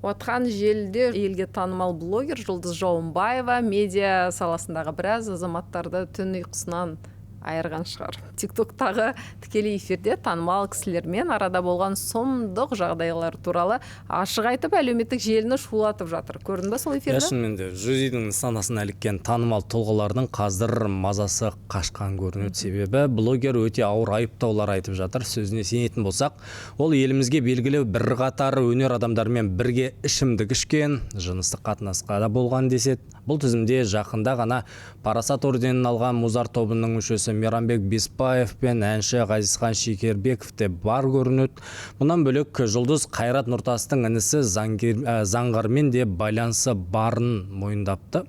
Отқан желіде елге танымал блогер Жұлдыз Жауынбаева медиа саласындағы біраз азаматтарды түн ұйқысынан айырған шығар. Тиктоктағы тікелей эфирде танымал кісілермен арада болған сұмдық жағдайлар туралы ашық айтып әлеуметтік желіні шулатып жатыр. Көрдің бе сол эфирді? Шынымен де Жузидің санасына іліккен танымал тұлғалардың қазір мазасы қашқан көрінеді. Себебі блогер өте ауыр айыптаулар айтып жатыр. Сөзіне сенетін болсақ, ол елімізге белгілі бірқатар өнер адамдарымен бірге ішімдік ішкен, жыныстық қатынасқа да болған деседі. Бұл тізімде жақында ғана Парасат орденін алған Музарт тобының мүшесі Мейрамбек Беспаев пен әнші Ғазизхан Шекербеков те бар көрінеді. Мұнан бөлек Жұлдыз Қайрат Нұртастың інісі Заңғармен де байланысы барын мойындапты.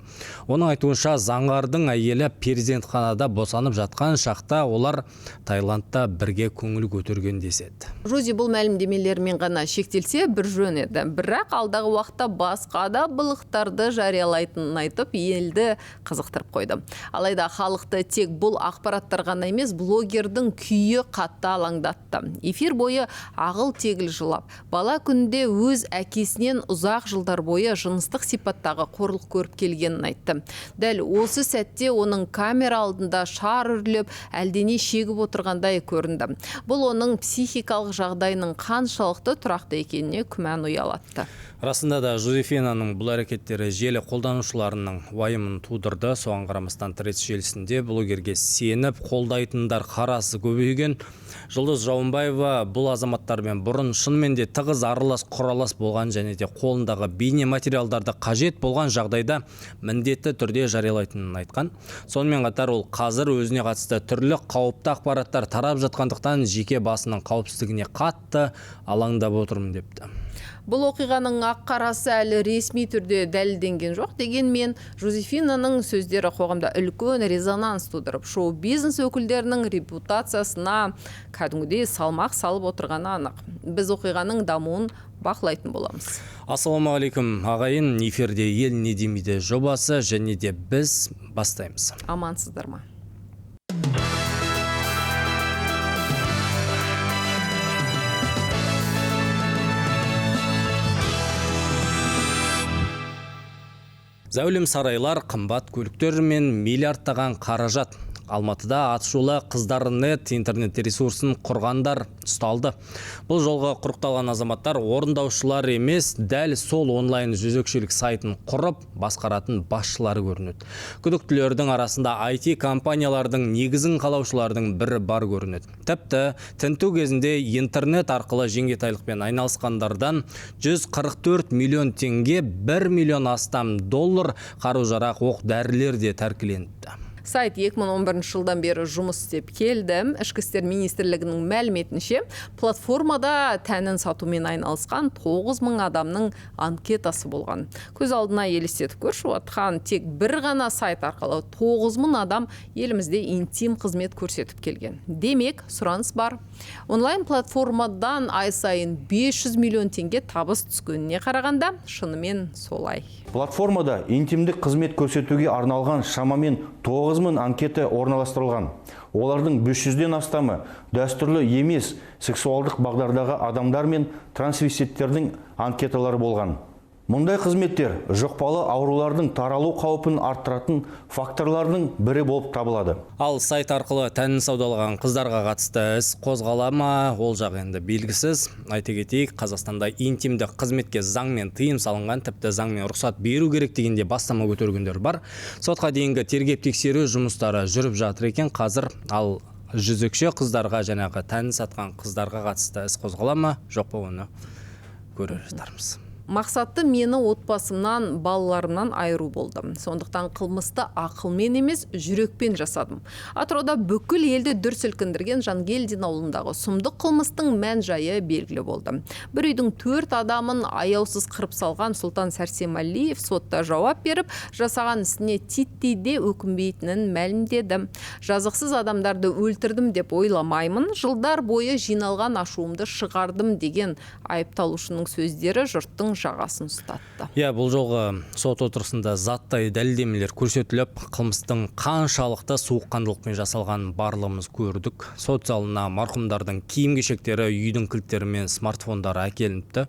Оның айтуынша Заңғардың әйелі перзентханада босанып жатқан шақта олар Таиландта бірге көңіл көтерген деседі. Жози бұл мәлімдемелермен ғана шектелсе бір жөн еді. Бірақ алдағы уақытта басқа да былықтарды жариялайтынын айтып, елді қызықтырып қойды. Алайда халықты тек бұл ақпараттар ғана емес, блогердің күйі қатты алаңдатты. Эфир бойы ағыл-тегіл жылап, бала күнде өз әкесінен ұзақ жылдар бойы жыныстық сипаттағы қорлық көріп келгенін айтты. Дәл осы сәтте оның камера алдында шар үрлеп, әлдене шегіп отырғандай көрінді. Бұл оның психикалық жағдайының қаншалықты тұрақты екеніне күмән ұялатты. Расында да Жозефинаның бұл әрекеттері желі қолданушыларының уайымын тудырды. Соған қарамастан Threads желісінде блогерге сеніп қолдайтындар қарасы көбейген. Жұлдыз Жауынбаева бұл азаматтармен бұрын шынымен де тығыз аралас-құралас болған және де қолындағы бейне материалдарды қажет болған жағдайда міндетті түрде жариялайтынын айтқан. Сонымен қатар ол қазір өзіне қатысты түрлі қауіпті ақпараттар тарап жатқандықтан жеке басының қауіпсіздігіне қатты алаңдап отырмын депті. Бұл оқиғаның ақ-қарасы әлі ресми түрде дәлелденген жоқ. Дегенмен Жозефинаның сөздері қоғамда үлкен резонанс тудырып, шоу-бизнес өкілдерінің репутациясына кәдімгідей салмақ салып отырғаны анық. Біз оқиғаның дамуын бақылайтын боламыз. Ассалаумағалейкум ағайын, эфирде ел не демейді жобасы және де біз бастаймыз. Амансыздар ма? Зәулім сарайлар, қымбат көліктер мен миллиардтаған қаражат. Алматыда атышулы Қыздарнет интернет ресурсын құрғандар ұсталды. Бұл жолға құрықталған азаматтар орындаушылар емес, дәл сол онлайн жезөкшелік сайтын құрып, басқаратын басшылары көрінеді. Күдіктілердің арасында IT компаниялардың негізін қалаушылардың бірі бар көрінеді. Тіпті тінту кезінде интернет арқылы жеңгетайлықпен айналысқандардан 144 миллион теңге, 1 миллион астам доллар қару-жарақ, оқ-дәрілер де тәркіленді. Сайт 2011 жылдан бері жұмыс істеп келді. Ішкі істер министрлігінің мәліметінше, платформада тәнін сатумен айналысқан 9000 адамның анкетасы болған. Көз алдына елестетіп көрші, отқан тек бір ғана сайт арқылы 9000 адам елімізде интим қызмет көрсетіп келген. Демек, сұраныс бар. Онлайн платформадан ай сайын 500 миллион теңге табыс түскеніне қарағанда, шынымен солай. Платформада интимдік қызмет көрсетуге арналған шамамен 9000 анкета орналастырылған. Олардың 500-ден астамы дәстүрлі емес сексуалдық бағдардағы адамдар мен трансвеститтердің анкеталары болған. Мұндай қызметтер жұқпалы аурулардың таралу қаупін арттыратын факторлардың бірі болып табылады. Ал сайт арқылы тәнін саудалаған қыздарға қатысты іс қозғалама, ол жағы енді белгісіз. Айта кетейік, Қазақстанда интимді қызметке заңмен тыйым салынған, тіпті заңмен рұқсат беру керек дегенде бастама көтергендер бар. Сотқа дейінгі тергеп тексеру жұмыстары жүріп жатыр екен қазір. Ал жезөкше қыздарға жаңағы тәнін сатқан қыздарға қатысты іс қозғалама, жоқ па, оны көрер жатармыз. Мақсатты мені отбасымнан, балаларымнан айыру болды. Сондықтан қылмысты ақылмен емес, жүрекпен жасадым. Атырауда бүкіл елді дүр сілкіндірген Жангелдин ауылындағы сұмдық қылмыстың мән-жайы белгілі болды. Бір үйдің 4 адамын аяусыз қырып салған Сұлтан Сәрсемәлиев сотта жауап беріп, жасаған ісіне титтейде өкінбейтінін мәлімдеді. Жазықсыз адамдарды өлтірдім деп ойламаймын, жылдар бойы жиналған ашуымды шығардым деген айыпталушының сөздері жұрттың жағасын ұстатты. Бұл жолғы сот отырысында заттай дәлелдемелер көрсетіліп, қылмыстың қаншалықты суыққандылықпен жасалған барлығымыз көрдік. Сот залына марқұмдардың киім-кешектері, үйдің кілттері мен смартфондары әкелініпті.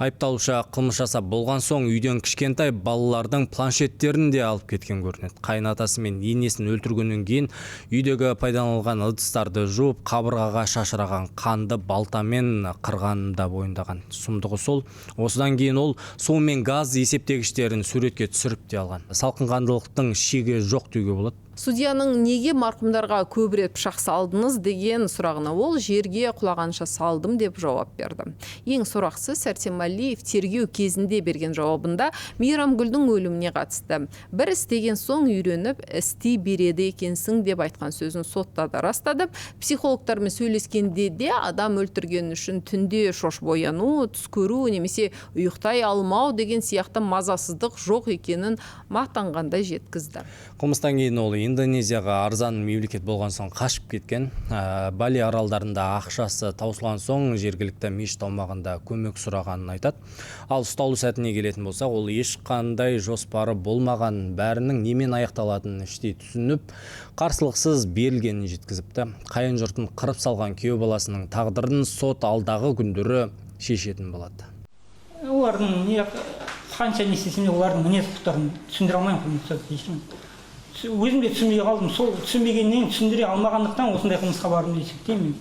Айыпталушы қылмыс жасап болған соң үйден кішкентай балалардың планшеттерін де алып кеткен көрінеді. Қайынатасы мен енесін өлтіргеннен кейін үйдегі пайдаланылған ыдыстарды жуып, қабырғаға шашыраған қанды балтамен қырғанын да бойындаған. Сұмдығы сол, осыдан кейін ол су мен газ есептегіштерін суретке түсіріп те алған. Салқынқандылықтың шегі жоқ деуге болады. Судьяның неге марқұмдарға көп рет пышақ салдыңыз деген сұрағына ол жерге құлағанша салдым деп жауап берді. Ең сорақсы Сәрсенәлиев тергеу кезінде берген жауабында Мейрамгүлдің өліміне қатысты. Бір істеген соң үйреніп, істей береді екенсің деп айтқан сөзін сотта да растады. Психологтармен сөйлескенде де адам өлтірген үшін түнде шошып ояну, түс көру немесе ұйықтай алмау деген сияқты мазасыздық жоқ екенін мақтанғандай жеткізді. Қылмыстан кейін ол Индонезияға арзан мемлекет болған соң қашып кеткен. Бали аралдарында ақшасы таусылған соң жергілікті мешіт аумағында көмек сұрағанын айтады. Ал ұсталу сәтіне келетін болса, ол ешқандай жоспары болмаған, бәрінің немен аяқталатынын іштей түсініп, қарсылықсыз берілгенін жеткізіпті. Қайын жұртын қырып салған күйеу баласының тағдырын сот алдағы күндері шешетін болады. Олардың қанша не істесем де олардың мінез-құлықтарын түсіндіре алмаймын. Өзім де түсінбей қалдым. Сол түсінбегеннен түсіндіре алмағандықтан осындай қылмысқа бардым деп есептеймін.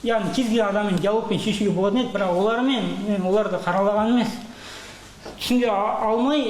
Яғни кез келген адаммен диалогпен шешуге болатын еді, бірақ мен оларды қаралаған емес. Түсіндіре алмай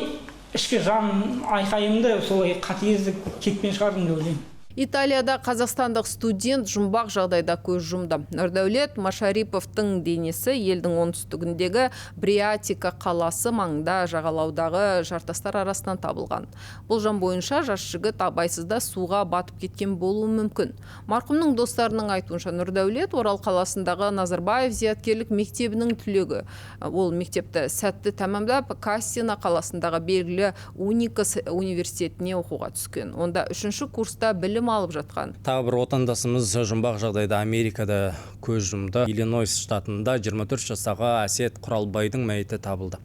ішкі жан айқайымды солай қатыгездік кетпен шығардым деп ойлаймын. Италияда қазақстандық студент жұмбақ жағдайда көз жұмды. Нұрдәулет Машариповтың денесі елдің оңтүстігіндегі Бриатика қаласы маңында жағалаудағы жартастар арасынан табылған. Болжам бойынша жас жігіт абайсызда суға батып кеткен болуы мүмкін. Марқұмның достарының айтуынша Нұрдәулет Орал қаласындағы Назарбаев зияткерлік мектебінің түлегі. Ол мектепті сәтті тәмамдап, Кассина қаласындағы белгілі Уникас университетіне оқуға түскен. Онда 3-ші курста білім алып жатқан. Тағы бір отандасымыз жұмбақ жағдайда Америкада көз жұмды. Иллинойс штатында 24 жастағы Әсет Құралбайдың мәйіті табылды.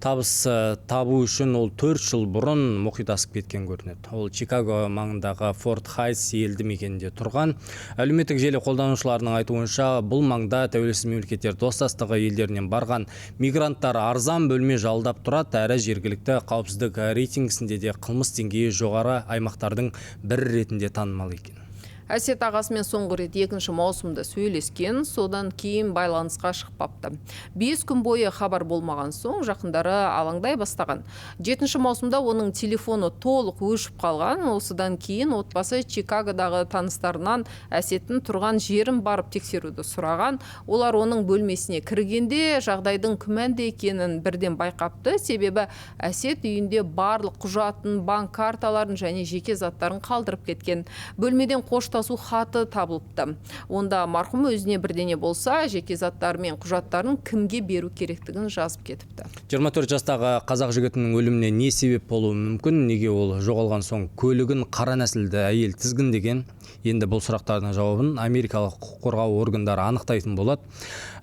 Табу үшін ол 4 жыл бұрын мұхит асып кеткен көрінеді. Ол Чикаго маңындағы Форт Хайтс елді мекенінде тұрған. Әлеуметтік желі қолданушыларының айтуынша, бұл маңда тәуелсіз мемлекеттер достастығы елдерінен барған мигранттар арзан бөлме жалдап тұрады, әрі жергілікті қауіпсіздік рейтингісінде де қылмыс деңгейі жоғары аймақтардың бір ретінде танымал екен. Әсет ағасымен соңғы рет 2 маусымда сөйлескен, содан кейін байланысқа шықпапты. 5 күн бойы хабар болмаған соң жақындары алаңдай бастаған. 7 маусымда оның телефоны толық өшіп қалған. Осыдан кейін отбасы Чикагодағы таныстарынан Әсеттің тұрған жерін барып тексеруді сұраған. Олар оның бөлмесіне кіргенде жағдайдың күмәнді екенін бірден байқапты. Себебі Әсет үйінде барлық құжатын, банк карталарын және жеке заттарын қалдырып кеткен. Бөлмеден қоштасу хаты табылыпты. Онда марқұм өзіне бірдене болса, жеке заттары мен құжаттарын кімге беру керектігін жазып кетіпті. 24 жастағы қазақ жігітінің өліміне не себеп болуы мүмкін? Неге ол жоғалған соң көлігін қара нәсілді әйел тізгіндеген? Енді бұл сұрақтардың жауабын америкалық құқық қорғау органдары анықтайтын болады.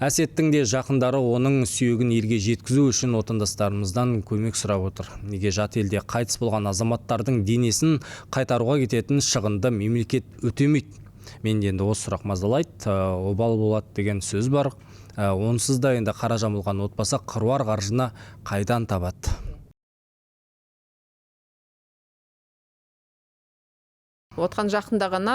Әсеттің де жақындары оның сүйегін елге жеткізу үшін отандастарымыздан көмек сұрап отыр. Неге жат елде қайтыс болған азаматтардың денесін қайтаруға кететін шығынды мемлекет өтемейді? Мен енді осы сұрақ мазалайды. Обал болады деген сөз бар. Онсыз да енді қара жамылған отбасы қыруар қаржыны қайдан табады? Отқан жақында ғана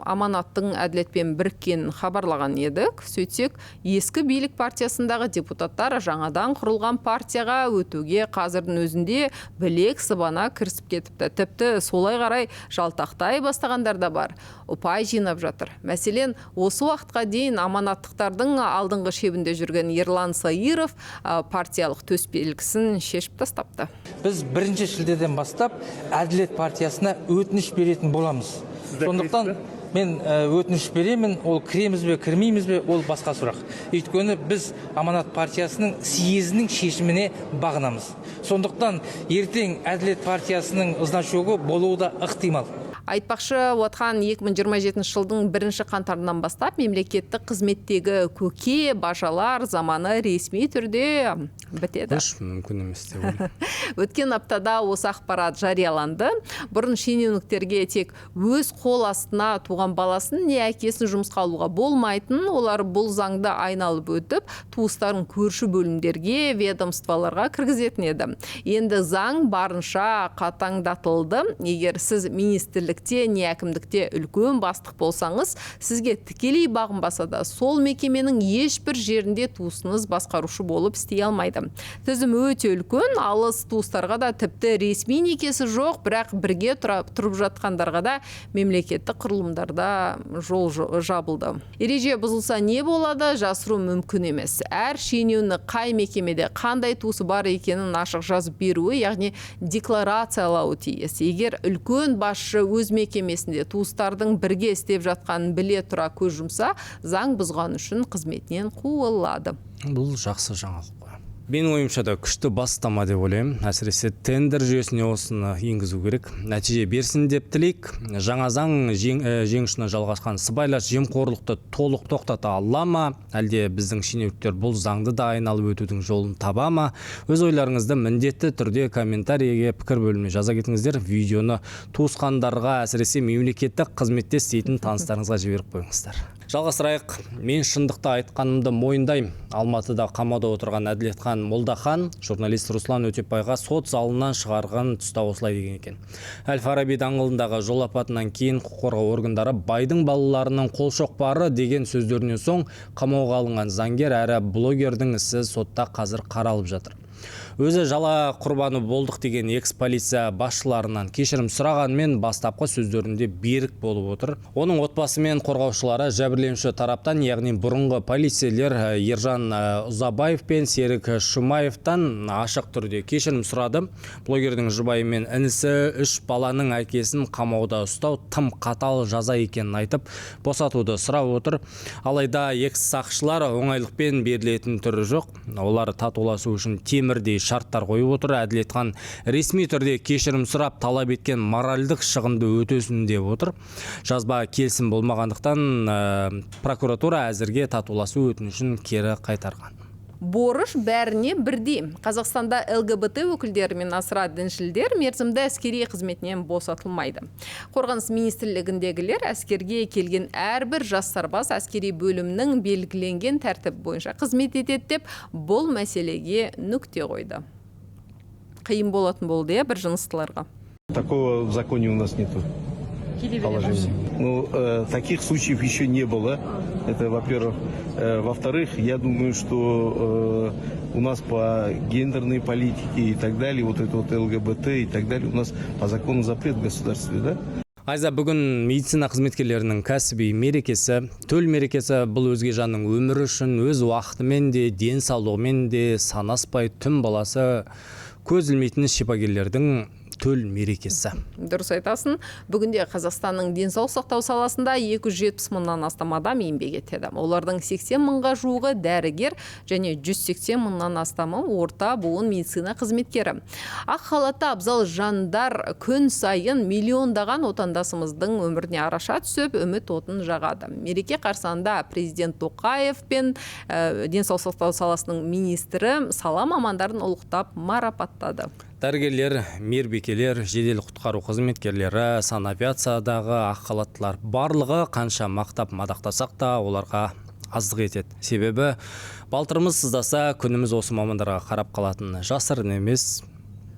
Аманаттың әділетпен біріккенін хабарлаған едік. Сөйтсек, ескі билік партиясындағы депутаттар жаңадан құрылған партияға өтуге қазірдің өзінде білек сыбана кірісіп кетіпті. Тіпті солай қарай жалтақтай бастағандар да бар. Ұпай жинап жатыр. Мәселен, осы уақытқа дейін аманаттықтардың алдыңғы шебінде жүрген Ерлан Саиров партиялық төсбелгісін шешіп тастапты. Біз 1 шілдеден бастап әділет партиясына өтініш беретін боламыз. Сондықтан мен өтініш беремін, ол кіреміз бе, кірмейміз бе, ол басқа сұрақ. Өйткені біз Аманат партиясының съезінің шешіміне бағынамыз. Сондықтан ертең әділет партиясының ызначогы болуы да ықтимал. Айтпақшы, отқан 2027 жылдың 1 қаңтарынан бастап мемлекеттік қызметтегі көке бажалар заманы ресми түрде бітеді. Мүмкін емес деп ойлаймын. Өткен аптада осы ақпарат жарияланды. Бұрын шенеуніктерге тек өз қол астына туған баласын не әкесін жұмысқа алуға болмайтын, олар бұл заңды айналып өтіп, туыстарын көрші бөлімдерге, ведомстволарға кіргізетін еді. Енді заң барынша қатаңдатылды. Егер сіз министрлікте не әкімдікте үлкен бастық болсаңыз, сізге тікелей бағынбаса да, сол мекеменің ешбір жерінде туысыңыз басқарушы болып істей алмайды. Тізім өте үлкен, алыс туыстарға да тіпті ресми некесі жоқ, бірақ бірге тұрып жатқандарға да мемлекеттік құрылымдарда жол жабылды. Ереже бұзылса не болады, жасыру мүмкін емес. Әр шенеунік қай мекемеде қандай туысы бар екенін ашық жазып беруі, яғни декларациялауы тиіс. Егер үлкен басшы өз мекемесінде туыстардың бірге істеп жатқанын біле тұра көз жұмса, заң бұзған үшін қызметінен қуылады. Бұл жақсы жаңалық қой. Менің ойымша да күшті бастама деп ойлаймын. Әсіресе тендер жүйесіне осыны енгізу керек. Нәтиже берсін деп тілейік. Жаңа заң жеңішіне жалғасқан сыбайлас жемқорлықты толық тоқтата ала ма? Әлде біздің шенеуніктер бұл заңды да айналып өтудің жолын таба ма? Өз ойларыңызды міндетті түрде комментарийге пікір бөліміне жаза кетіңіздер. Видеоны туысқандарға, әсіресе мемлекеттік қызметте істейтін таныстарыңызға жіберіп қойыңыздар. Жалғастырайық. Мен шындықты айтқанымды мойындаймын. Алматыда қамауда отырған Әділетхан Молдахан журналист Руслан Өтепбайға сот залынан шығарған тұста осылай деген екен. Әл-Фараби даңғылындағы жол апатынан кейін құқық қорғау органдары байдың балаларының қолшоқпары деген сөздерінен соң қамауға алынған заңгер әрі блогердің ісі сотта қазір қаралып жатыр. Өзі жала құрбаны болдық деген экс-полиция басшыларынан кешірім сұрағанмен бастапқы сөздерінде берік болып отыр. Оның отбасы мен қорғаушылары жәбірленуші тараптан, яғни бұрынғы полицейлер Ержан Ұзабаев пен Серік Шумаевтан ашық түрде кешірім сұрады. Блогердің жұбайы мен інісі 3 баланың әкесін қамауда ұстау тым қатал жаза екенін айтып, босатуды сұрап отыр. Алайда экс-сақшылар оңайлықпен берілетін түрі жоқ. Олар татуласу үшін темірдей шарттар қойып отыр. Әділетхан ресми түрде кешірім сұрап талап еткен моральдық шығынды өтесін деп отыр. Жазба келісім болмағандықтан прокуратура әзірге татуласу өтінішін кері қайтарған. Борыш бәріне бірдей. Қазақстанда ЛГБТ өкілдері мен асыра діншілдер мерзімді әскери қызметінен босатылмайды. Қорғаныс министрлігіндегілер әскерге келген әрбір жас сарбаз әскери бөлімнің белгіленген тәртіп бойынша қызмет етеді деп бұл мәселеге нүкте қойды. Қиын болатын болды, бір жыныстыларға. Такого в законе у нас нету. Положения. Ну, таких случаев еще не было. Это, во-первых. Во-вторых, я думаю, что у нас по гендерной политике и так далее, вот это вот ЛГБТ и так далее, у нас по закону запрет в государстве, да? Айза, бүгін медицина қызметкерлерінің кәсіби мерекесі, төл мерекесі. Бұл өзге жанның өмірі үшін өз уақытымен де, денсаулығымен де санаспай түн баласы көз ілмейтін шипагерлердің төл мерекесі. Дұрыс айтасың. Бүгінде Қазақстанның денсаулық сақтау саласында 270 мыңнан астам адам еңбек етеді. Олардың 80 мыңға жуығы дәрігер және 180 мыңнан астамы орта буын медицина қызметкері. Ақ халатты абзал жандар күн сайын миллиондаған отандасымыздың өміріне араша түсіп, үміт отын жағады. Мереке қарсаңында президент Тоқаев пен денсаулық сақтау саласының министрі сала мамандарын ұлықтап марапаттады. Дәрігерлер, мейірбикелер, жедел құтқару қызметкерлері, санавиациядағы ақ халаттылар барлығы қанша мақтап мадақтасақ та оларға аздық етеді. Себебі балтырымыз сыздаса күніміз осы мамандарға қарап қалатын жасырын емес,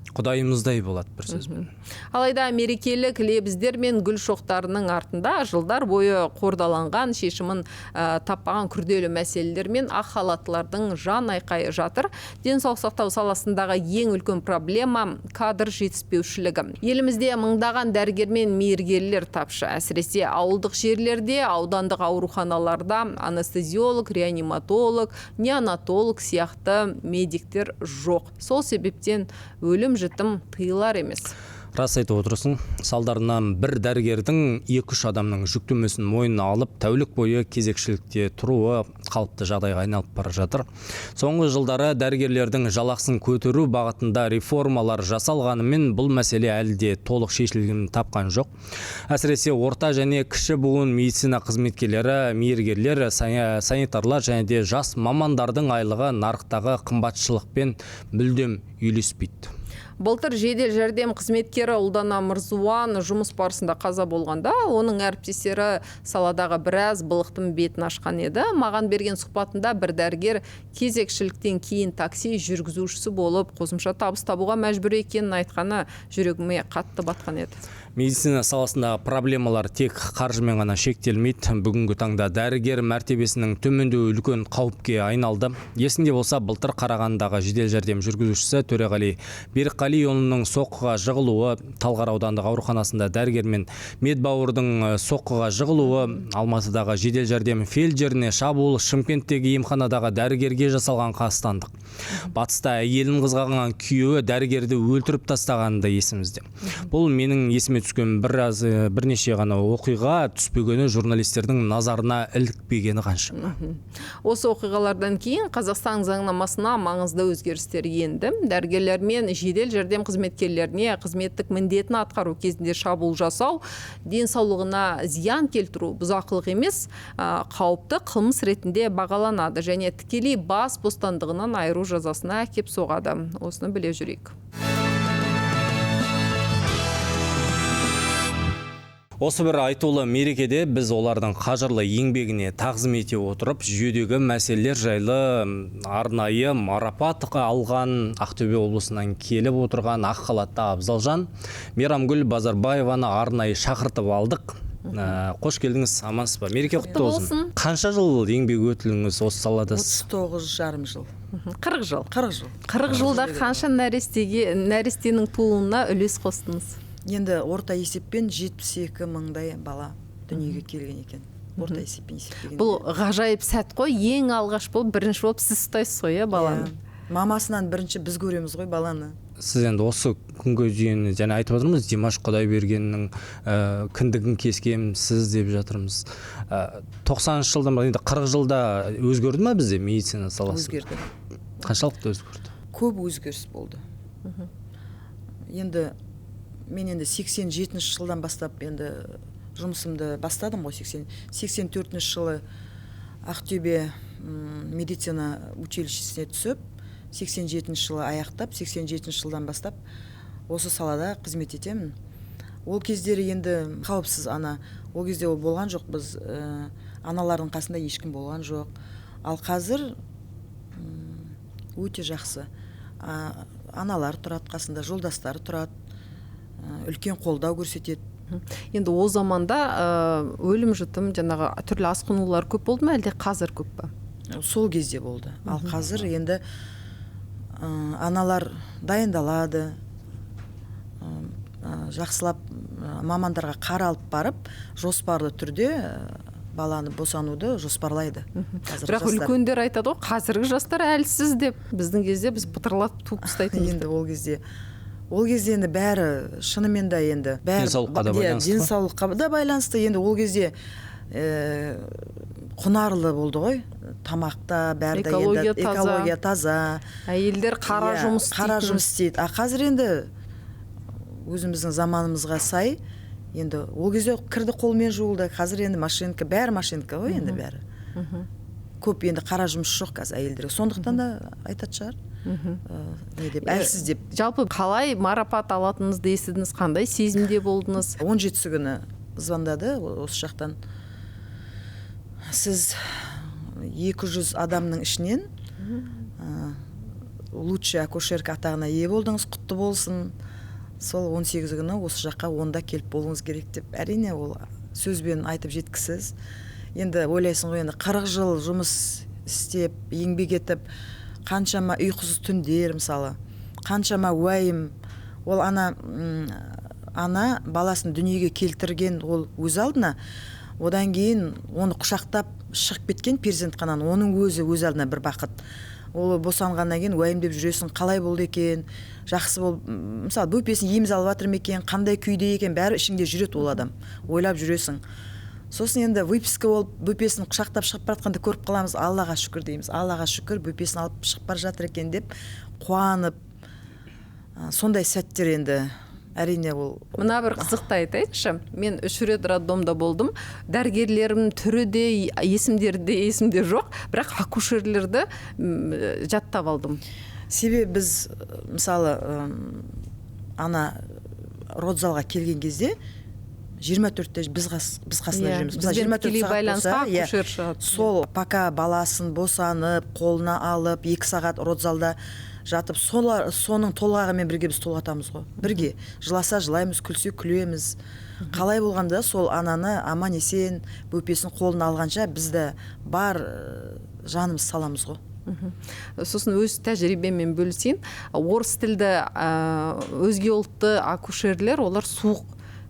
құдайымыздай болады бір сөзбен. Алайда мерекелік лебіздер мен гүл шоқтарының артында жылдар бойы қордаланған шешімін таппаған күрделі мәселелер мен ақ халаттылардың жан айқайы жатыр. Денсаулық сақтау саласындағы ең үлкен проблема кадр жетіспеушілігі. Елімізде мыңдаған дәрігер мен мейіргерлер тапшы. Әсіресе ауылдық жерлерде, аудандық ауруханаларда анестезиолог, реаниматолог, неонатолог сияқты медиктер жоқ. Сол себептен өлім жітім тыйылар емес. Рас айтып отырсың. Салдарынан бір дәрігердің 2-3 адамның жүктемесін мойнына алып, тәулік бойы кезекшілікте тұруы қалыпты жағдайға айналып бара жатыр. Соңғы жылдары дәрігерлердің жалақысын көтеру бағытында реформалар жасалғанымен бұл мәселе әлі де толық шешілгенін тапқан жоқ. Әсіресе орта және кіші буын медицина қызметкерлері, мейіргерлер, санитарлар және де жас мамандардың айлығы нарықтағы қымбатшылықпен мүлдем үйлеспейді. Былтыр жедел жәрдем қызметкері Ұлдана Мырзуан жұмыс барысында қаза болғанда, оның әріптестері саладағы біраз былықтың бетін ашқан еді. Маған берген сұхбатында бір дәрігер кезекшіліктен кейін такси жүргізушісі болып, қосымша табыс табуға мәжбүр екенін айтқаны жүрегіме қатты батқан еді. Медицина саласындағы проблемалар тек қаржымен ғана шектелмейді. Бүгінгі таңда дәрігер мәртебесінің төмендеуі үлкен қауіпке айналды. Есіңде болса, былтыр Қарағандыдағы жедел жәрдем жүргізушісі Төреғали Берікқалиұлының соққыға жығылуы, Талғар аудандық ауруханасында дәрігер мен медбауырдың соққыға жығылуы, Алматыдағы жедел жәрдем фельдшеріне шабуыл, Шымкенттегі емханадағы дәрігерге жасалған қастандық. Батыста әйелін қызғанған күйеуі дәрігерді өлтіріп тастағаны да есімізде. Бұл менің есіме түскен бірнеше ғана оқиға, түспегені журналистердің назарына ілікпегені қанша. Осы оқиғалардан кейін Қазақстан заңнамасына маңызды өзгерістер енді. Дәрігерлер мен жедел жәрдем қызметкерлеріне қызметтік міндетін атқару кезінде шабуыл жасау, денсаулығына зиян келтіру бұзақылық емес, қауіпті қылмыс ретінде бағаланады және тікелей бас бостандығынан айыру жазасына әкеп соғады. Осыны біле жүрейік. Осы бір айтулы мерекеде біз олардың қажырлы еңбегіне тағзым ете отырып, жүйедегі мәселелер жайлы арнайы марапат алған Ақтөбе облысынан келіп отырған ақ халатты Абзалжан Мейрамгүл Базарбаеваны арнайы шақыртып алдық. Қош келдіңіз, амансыз ба? Мереке құтты болсын. Қанша жыл еңбек өтіліңіз осы салада? 39,5 жыл. 40 жыл. 40 жыл. 40 жылда қанша нәрестенің тууына үлес қостыңыз? Енді орта есеппен 72 мыңдай бала дүниеге келген екен. Орта есеппен есептегенде. Бұл ғажайып сәт қой, ең алғаш болып, бірінші болып сіз ұстайсыз ғой, баланы. Мамасынан бірінші біз көреміз ғой баланы. Сіз енді осы күнге дейін және айтып отырмыз, Димаш Құдайбергеннің кіндігін кескем сіз деп жатырмыз. 90 жылдан енді 40 жылда өзгерді ме бізде медицина саласы? Өзгерді. Қаншалықты өзгерді? Көп өзгеріс болды. Енді мен енді 87 жылдан бастап енді жұмысымды бастадым ғой. 84 жылы Ақтөбе медицина училищесіне түсіп, 87 жылы аяқтап, 87 жылдан бастап осы салада қызмет етемін. Ол кездері енді қауіпсіз ана. Ол кезде ол болған жоқ, біз аналардың қасында ешкім болған жоқ. Ал қазір өте жақсы. Аналар тұрады қасында, жолдастары тұрады. Үлкен қолдау көрсетеді. Енді о заманда өлім жытым, жаңағы түрлі асқынулар көп болды ма, әлде қазір көп па? Сол кезде болды. Ал қазір енді аналар дайындалады, жақсылап мамандарға қаралып барып, жоспарлы түрде баланы босануды жоспарлайды. Бірақ үлкендер айтады ғой, қазіргі жастар әлсіз деп. Біздің кезде біз пытырлап туып тастайтын. Енді ол кезде енді бәрі шынымен де енді денсаулыққа да байланысты. Денсаулыққа да байланысты. Енді ол кезде құнарлы болды ғой. Тамақта бәрі де енді экология таза. Әйелдер қара жұмыс істейді. А қазір енді өзіміздің заманымызға сай, енді ол кезде кірді қолмен жуылды. Қазір енді машинка, бәрі машинка ғой енді бәрі. Көп енді қара жұмыс жоқ қазір әйелдерге. Сондықтан да айтатын шығар. Әлсіз деп. Жалпы қалай марапат алатыныңызды естідіңіз, қандай сезімде болдыңыз? 17 күні звондады осы жақтан. Сіз 200 адамның ішінен лучший акушерка атағына ие болдыңыз, құтты болсын. Сол 18 күні осы жаққа онда келіп болуыңыз керек деп. Әрине ол сөзбен айтып жеткісіз. Енді ойлайсың ғой, енді 40 жыл жұмыс істеп, еңбек етіп, қаншама ұйқысыз түндер мысалы, қаншама уайым. Ол ана баласын дүниеге келтірген ол өз алдына, одан кейін оны құшақтап шығып кеткен перзентхананы, оның өз алдына бір бақыт. ол босанғаннан кейін уайымдеп жүресің, қалай болды екен, жақсы бол, мысалы бөпесін еміз алып жатыр ма екен, қандай күйде екен, бәрі ішіңде жүреді ол адам, ойлап жүресің. Сосын енді выписка болып бөпесін құшақтап шығып бара жатқанда көріп қаламыз, Аллаға шүкір дейміз, Аллаға шүкір бөпесін алып шығып бара жатыр екен деп қуанып, сондай сәттер енді әрине ол. Мына бір қызықты айтайыншы, мен 3 рет роддомда болдым, дәрігерлерімнің түрі де есімдері де есімде жоқ, бірақ акушерлерді жаттап алдым. Себебі біз мысалы ана родзалға келген кезде 24-те біз қасында жүреміз. Бізбен тікелей байланысқа акушер шығады. Сол пока баласын босанып, қолына алып, 2 сағат родзалда жатып, соның толғағымен бірге біз толғатамыз ғой. Бірге жыласа жылаймыз, күлсе күлеміз. Қалай болғанда сол ананы аман есен бөпесін қолына алғанша бізді бар жанымыз саламыз ғой. Сосын өз тәжірибемен бөлісейін. Орыс тілді өзге ұлтты акушерлер, олар суық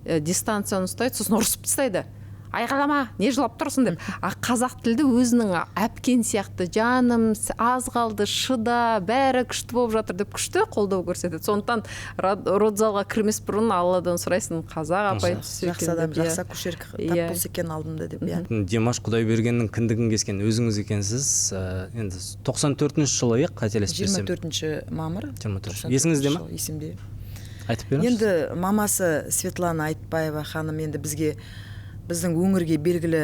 дистанцияны ұстайды, сосын ұрысып тастайды. Айғалама, не жылап тұрсың деп. Қазақ тілді өзінің әпкен сияқты, жаным, аз қалды, шыда, бәрі күшті болып жатыр деп күшті қолдау көрсетеді. Сондықтан родзалға кірмес бұрын Алладан сұрайсың, қазақ апай түсі жақсы адам, жақсы акушер тап болса екен алдымда деп. Димаш Құдайбергеннің кіндігін кескен өзіңіз екенсіз. Енді 94-ші жылы қателеспесем. 24-ші мамыр. 24. Есіңізде ме? Есімде. Айтып беріңіз. Енді мамасы Светлана Айтбаева ханым енді біздің өңірге белгілі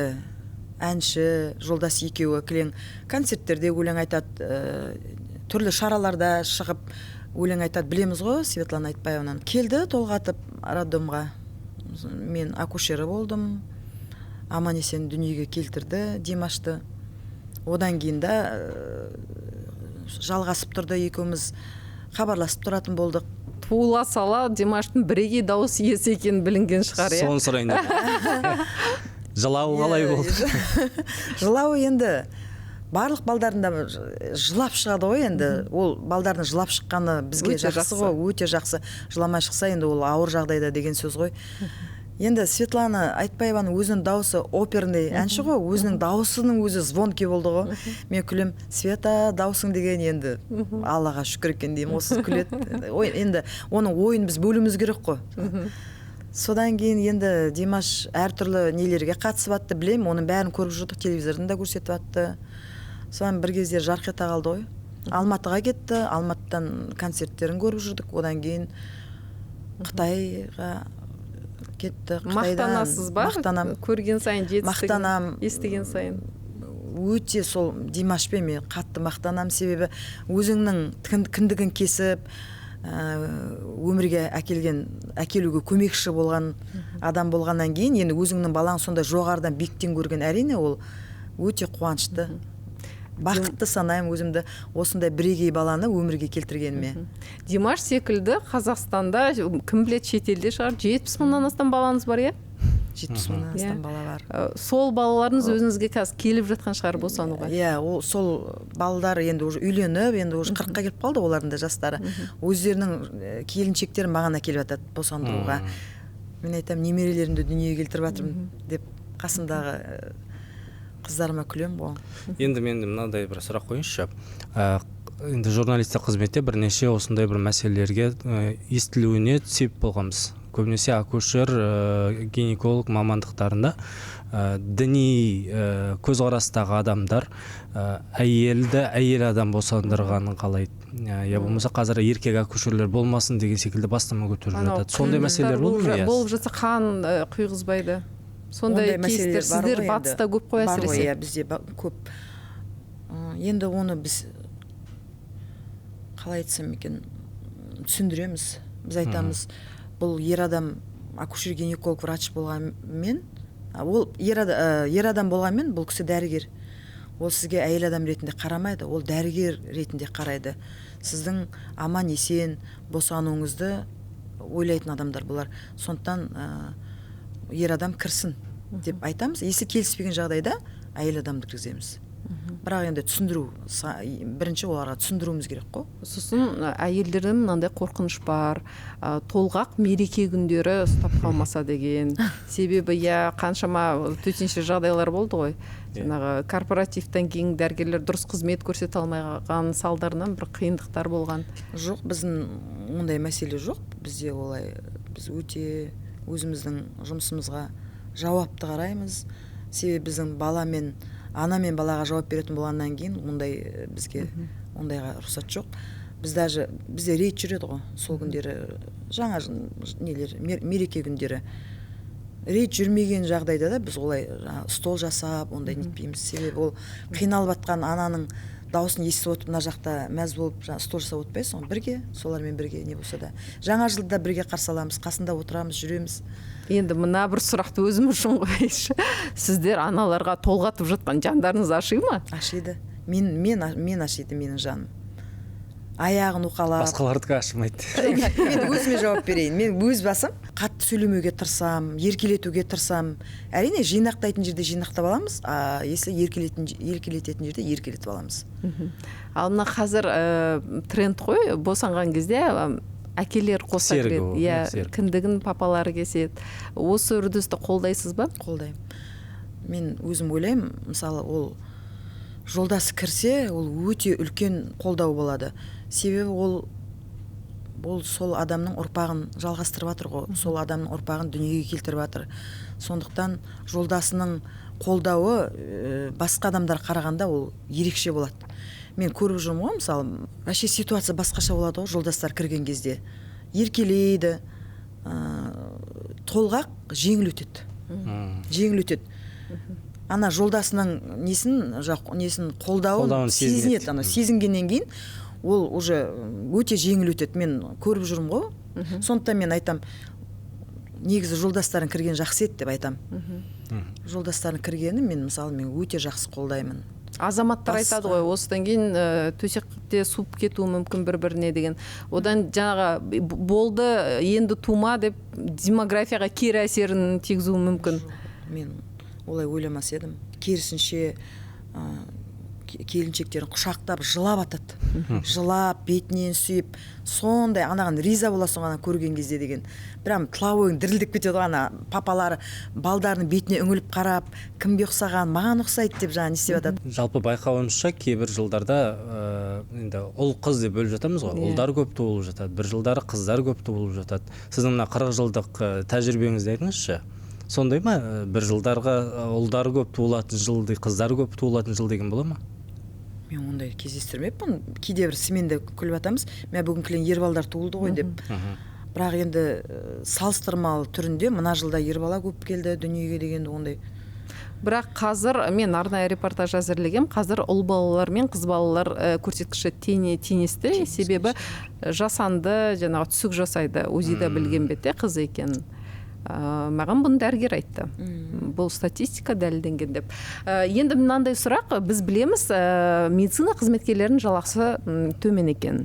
әнші, жолдас екеуі кілең концерттерде өлең айтады, түрлі шараларда шығып өлең айтады, білеміз ғой Светлана Айтбаевнан. Келді толғатып роддомға. Мен акушері болдым. Аман есен дүниеге келтірді Димашты. Одан кейін да жалғасып тұрды, екеуміз хабарласып тұратын болдық. Туыла сала Димаштың бірегей дауыс иесі екенін білінген шығар, Соны сұрайын деп. Жылауы қалай болды? Жылауы енді барлық балдарында жылап шығады ғой енді. Ол балдардың жылап шыққаны бізге жақсы ғой, өте жақсы. Жыламай шықса енді ол ауыр жағдайда деген сөз ғой. Енді Светлана Айтбаеваның өзінің дауысы оперный әнші ғой, өзінің дауысының өзі звонкий болды ғой. Мен күлем, Света даусың деген енді Аллаға шүкір екен деймін, осы күледі. Енді оның ойын біз бөлуіміз керек қой. Содан кейін енді Димаш әртүрлі нелерге қатысып атты, білем, оның бәрін көріп жүрдік, телевизордан да көрсетіп атты. Содан бір кезде жарқ ете қалды ғой. Алматыға кетті, Алматыдан концерттерін көріп жүрдік, одан кейін Қытайға кетті. Мақтанасыз ба? Мақтанам. Көрген сайын жетістігін, Мақтанам. естіген сайын. Өте сол Димашпен мен қатты мақтанам, себебі өзіңнің кіндігін кесіп, өмірге әкелуге көмекші болған адам болғаннан кейін, енді өзіңнің балаң сонда жоғарыдан биіктен көрген, әрине ол өте қуанышты. Бақытты санаймын өзімді осындай бірегей баланы өмірге келтіргеніме. Димаш секілді Қазақстанда, кім білет шетелде шығар, 70 мыңнан астам балаңыз бар, иә? 70 мыңнан астам бала бар. Сол балаларыңыз өзіңізге қазір келіп жатқан шығар босануға? Иә, сол балалар енді уже үйленіп, енді уже 40-қа келіп қалды олардың да жастары. Өздерінің келіншектері маған әкеліп жатады босандыруға. Мен айтамын, немерелерімді дүниеге келтіріп жатырмын деп қасымдағы қыздарыма күлем ғой. Енді мен мынадай бір сұрақ қойыңызшы. Енді журналистік қызметте бірнеше осындай бір мәселелерге естілуіне себеп болғанбыз. Көбінесе акушер, гинеколог мамандықтарында діни көзқарастағы адамдар әйелді әйел адам босандырғанын қалайды. Я болмаса қазір еркек акушерлер болмасын деген секілді бастама көтеріп жатады. Сондай мәселелер болды ма? Болып жатса қан құйғызбайды. Сондай кейстер сіздер батыста көп қой әсіресе. Бар ғой, бізде көп. Енді оны біз қалай айтсам екен, түсіндіреміз. Біз айтамыз, бұл ер адам акушер гинеколог врач болғанмен, ол ер адам болғанмен бұл кісі дәрігер. Ол сізге әйел адам ретінде қарамайды, ол дәрігер ретінде қарайды. Сіздің аман есен босануыңызды ойлайтын адамдар бұлар. Сондықтан ер адам кірсін деп айтамыз. Есі келіспеген жағдайда әйел адамды кіргіземіз. бірақ енді түсіндіру бірінші оларға түсіндіруіміз керек қой. Сосын әйелдерде мынандай қорқыныш бар, толғақ мереке күндері ұстап қалмаса деген. Себебі қаншама төтенше жағдайлар болды ғой. Жаңағы корпоративтен кейін дәрігерлер дұрыс қызмет көрсете алмаған салдарынан бір қиындықтар болған. Жоқ, біздің ондай мәселе жоқ. Бізде олай, біз өте өзіміздің жұмысымызға жауапты қараймыз. Себебі біздің ана мен балаға жауап беретін болғаннан кейін ондай бізге ондайға рұқсат жоқ. Бізде рейд жүреді ғой, сол күндері жаңа мереке күндері. Рейд жүрмеген жағдайда да біз олай стол жасап, ондай нетпейміз. Себебі ол қиналып жатқан ананың дауысын естіп отырып, мына жақта мәз болып стол жасап отпайсың, бірге, солармен бірге не болса да. Жаңа жылда бірге қарсы аламыз, қасында отырамыз, жүреміз. Енді мына бір сұрақты өзім үшін қойшы. Сіздер аналарға толғатып жатқан жандарыңыз аши ма? Ашиды. Мен ашиды менің жаным. Аяғын уқалап. Басқалардікі ашымайды. Мен өзіме жауап берейін. Мен өз басым қатты сөйлемеуге тырысам, еркелетуге тырысам. Әрине жинақтайтын жерде жинақтап аламыз, если еркелететін жерде еркелетіп аламыз. Ал мына қазір тренд қой, босанған кезде әкелер қоса кіреді. Кіндігін папалары кеседі. Осы үрдісті қолдайсыз ба? Қолдаймын. Мен өзім ойлаймын, мысалы, ол жолдасы кірсе, ол өте үлкен қолдау болады. Себебі ол сол адамның ұрпағын жалғастырып жатыр ғой. Сол адамның ұрпағын дүниеге келтіріп жатыр. Сондықтан жолдасының қолдауы басқа адамдар қарағанда ол ерекше болады. Мен көріп жүрмін ғой, мысалы, вообще ситуация басқаша болады ғой, жолдастар кірген кезде. Еркелейді, толғақ жеңіл өтеді. Ана жолдасының несін қолдауын сезінеді. Сезінгеннен кейін ол уже өте жеңіл өтеді. Мен көріп жүрмін ғой. Сондықтан мен айтам, негізі жолдастарын кірген жақсы еді деп айтам. Жолдастарын кіргені мен өте жақсы қолдаймын. Азаматтар айтады ғой, осыдан кейін төсекте суып кетуі мүмкін бір-біріне деген. Одан жаңағы болды, енді тума деп демографияға кері әсерін тигізуі мүмкін. Мен олай ойламас едім. Керісінше келіншектерін құшақтап жылап атады. Жылап, бетінен сүйіп, сондай анаған риза боласың ана көрген кезде деген. Прям тылауың дірілдеп кетеді ана папалары балдарының бетіне үңіліп қарап, кімге ұқсаған, маған ұқсайды деп жаңа не істеп атады. Жалпы байқауымызша кейбір жылдарда енді ұл қыз деп бөліп жатамыз ғой. Ұлдар көп туылып жатады. Бір жылдары қыздар көп туылып жатады. Сіздің мына 40 жылдық тәжірибеңізді айтыңызшы. Сондай ма? Бір жылдарға ұлдар көп туылатын жыл, қыздар көп туылатын жыл деген бола ма? Мен ондай кездестірмеппін. Кейде бір сменде күліп атамыз. Мен бүгін кілең ер балдар туылды ғой деп. Бірақ енді салыстырмалы түрінде мына жылда ер бала көп келді дүниеге дегенді ондай. Бірақ қазір мен арнайы репортаж әзірлегем. Қазір ұл балалар мен қыз балалар көрсеткіші теңесті. Себебі жасанды жаңағы түсік жасайды. УЗИда білген бетте қыз екенін. Маған бұны дәрігер айтты. Бұл статистика дәлелденген деп. Енді мынандай сұрақ, біз білеміз, медицина қызметкерлерінің жалақысы төмен екен.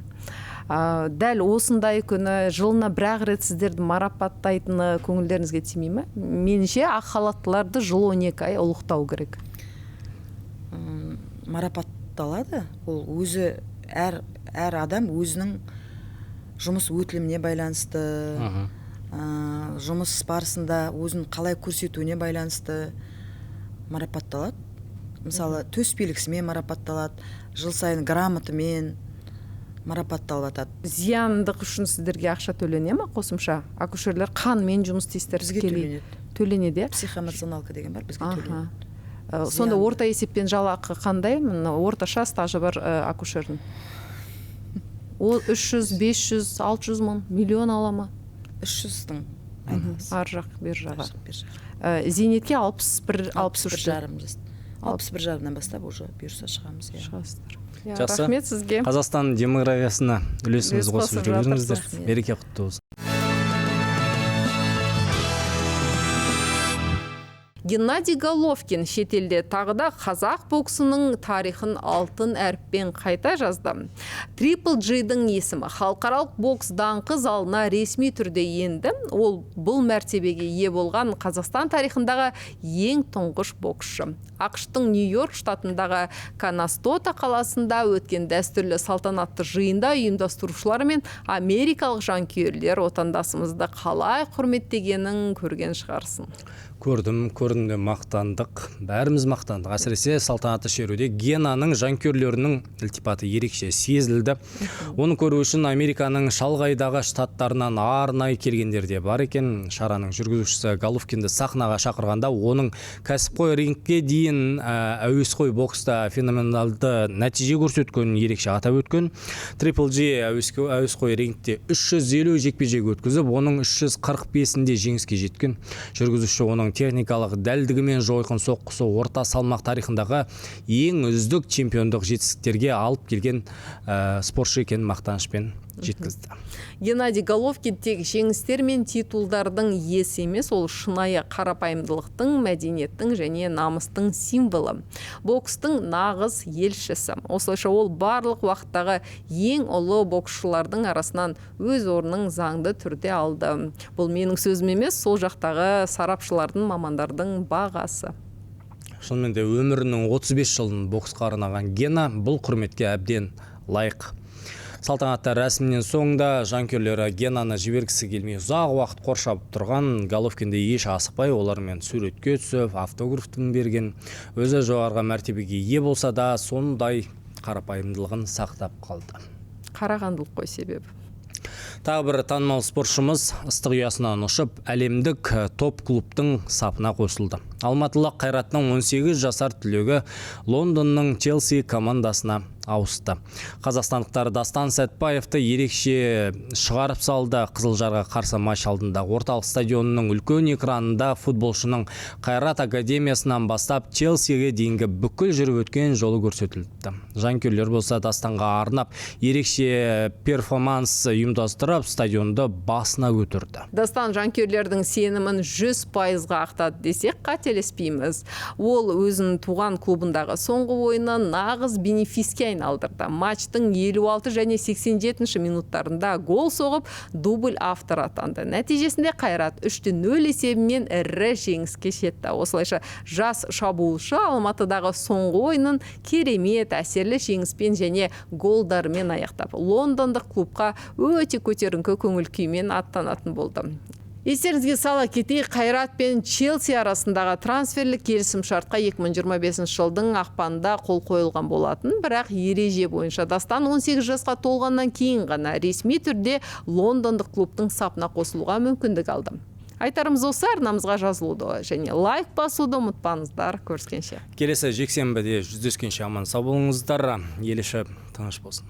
Дәл осындай күні жылына бір-ақ рет сіздерді марапаттайтыны көңілдеріңізге тимей ме? Меніңше ақ халаттыларды жыл 12 ай ұлықтау керек. Марапатталады. Ол өзі әр адам өзінің жұмыс өтіліміне байланысты, жұмыс барысында өзін қалай көрсетуіне байланысты марапатталады. Мысалы, төс белгісімен марапатталады, жыл сайын грамотымен марапатталып жатады. Зияндық үшін сіздерге ақша төлене ме қосымша? Акушерлер қанмен жұмыс істейсіздер? Бізге төленеді. Психоэмоционалка деген бар, бізге төленеді. Сонда орта есеппен жалақы қандай? Орташа стажы бар акушердің. Ол 300, 500, 600 мың, миллион ала ма? 300-дің ар жақ, бер жағы. Зейнетке 61 жарым. 61 жарымнан бастап уже бұйырса шығамыз. Шығасыздар. Жақсы. Рахмет сізге. Қазақстан демографиясына үлесіңіз қосып жүріңіздер. Береке құтты болсын. Геннадий Головкин шетелде тағы да қазақ боксының тарихын алтын әріппен қайта жазды. Triple G-дің есімі халықаралық бокс даңқы залына ресми түрде енді. Ол бұл мәртебеге ие болған Қазақстан тарихындағы ең тұңғыш боксшы. ақш-тың Нью-Йорк штатындағы Канастота қаласында өткен дәстүрлі салтанатты жиында ұйымдастырушылар мен америкалық жанкүйерлер отандасымызды қалай құрметтегенін көрген шығарсын. Көрдім де мақтандық. Бәріміз мақтандық. Әсіресе салтанатты шеруде Генаның жанкүйерлерінің ілтипаты ерекше сезілді. Оны көру үшін Американың шалғайдағы штаттарынан арнайы келгендер де бар екен. Шараның жүргізушісі Головкинді сахнаға шақырғанда оның кәсіпқой рингке дейін әуесқой бокста феноменалды нәтиже көрсеткенін ерекше атап өткен. Triple G әуесқой рингте 350 жекпе-жек өткізіп, оның 345-інде жеңіске жеткен. Жүргізуші оның техникалық дәлдігі мен жойқын соққысы орта салмақ тарихындағы ең үздік чемпиондық жетістіктерге алып келген спортшы екенін мақтанышпен жеткізді. Геннадий Головкин тек жеңістер мен титулдардың иесі емес, ол шынайы қарапайымдылықтың, мәдениеттің және намыстың символы. Бокстың нағыз елшісі. Осылайша ол барлық уақыттағы ең ұлы боксшылардың арасынан өз орнын заңды түрде алды. Бұл менің сөзім емес, сол жақтағы сарапшылардың, мамандардың бағасы. Шынымен де өмірінің 35 жылын боксқа арнаған Гена бұл құрметке әбден лайық. Салтанатты рәсімнен соңында жанкүйерлері Генаны жібергісі келмей ұзақ уақыт қоршап тұрған. Головкинді еш асықпай олармен суретке түсіп, автографтың берген. Өзі жоғарғы мәртебеге ие болса да, сондай қарапайымдылығын сақтап қалды. Қарағандылық қой себебі. Тағы бір танымал спортшымыз ыстық ұясынан ұшып, әлемдік топ клубтың сапына қосылды. Алматылық Қайраттың 18 жасар түлегі Лондонның Челси командасына ауысты. Қазақстандықтар Дастан Сәтбаевты ерекше шығарып салды. Қызылжарға қарсы матч алдында орталық стадионының үлкен экранында футболшының Қайрат академиясынан бастап Челсиге дейінгі бүкіл жүріп өткен жолы көрсетілді. Жанкүйерлер болса Дастанға арнап ерекше перформанс ұйымдастырып стадионды басына көтерді. Дастан жанкүйерлердің сенімін 100% ақтады десек қателеспейміз. Ол өзінің туған клубындағы соңғы ойыны нағыз бенефиске айналдырды. Матчтың 56 және 87 минуттарында гол соғып, дубль автор атанды. Нәтижесінде Қайрат 3-0 есебімен ірі жеңіске жетті. Осылайша жас шабуылшы Алматыдағы соңғы ойынын керемет әсерлі жеңіспен және голдармен аяқтап, лондондық клубқа өте көтеріңкі көңіл күймен аттанатын болды. Естеріңізге сала кетейік, Қайрат пен Челси арасындағы трансферлік келісім шартқа 2025 жылдың ақпанында қол қойылған болатын, бірақ ереже бойынша Дастан 18 жасқа толғаннан кейін ғана ресми түрде лондондық клубтың сапына қосылуға мүмкіндік алды. Айтарымыз осы, арнамызға жазылуды және лайк басуды ұмытпаңыздар. Көріскенше. Келесі жексенбіде жүздескенше аман сау болыңыздар. Ел іші тыныш болсын.